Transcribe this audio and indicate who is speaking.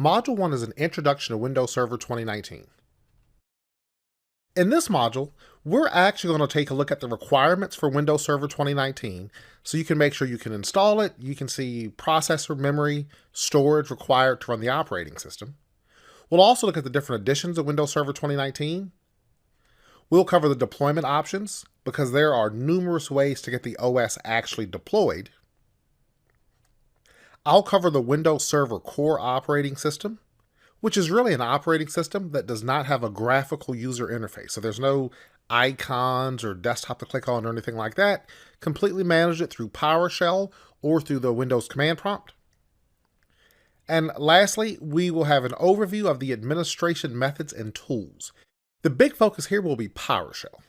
Speaker 1: Module 1 is an introduction to Windows Server 2019. In this module, we're actually going to take a look at the requirements for Windows Server 2019 so you can make sure you can install it, you can see processor, memory, storage required to run the operating system. We'll also look at the different editions of Windows Server 2019. We'll cover the deployment options because there are numerous ways to get the OS actually deployed. I'll cover the Windows Server core operating system, which is really an operating system that does not have a graphical user interface. So there's no icons or desktop to click on or anything like that. Completely manage it through PowerShell or through the Windows command prompt. And lastly, we will have an overview of the administration methods and tools. The big focus here will be PowerShell.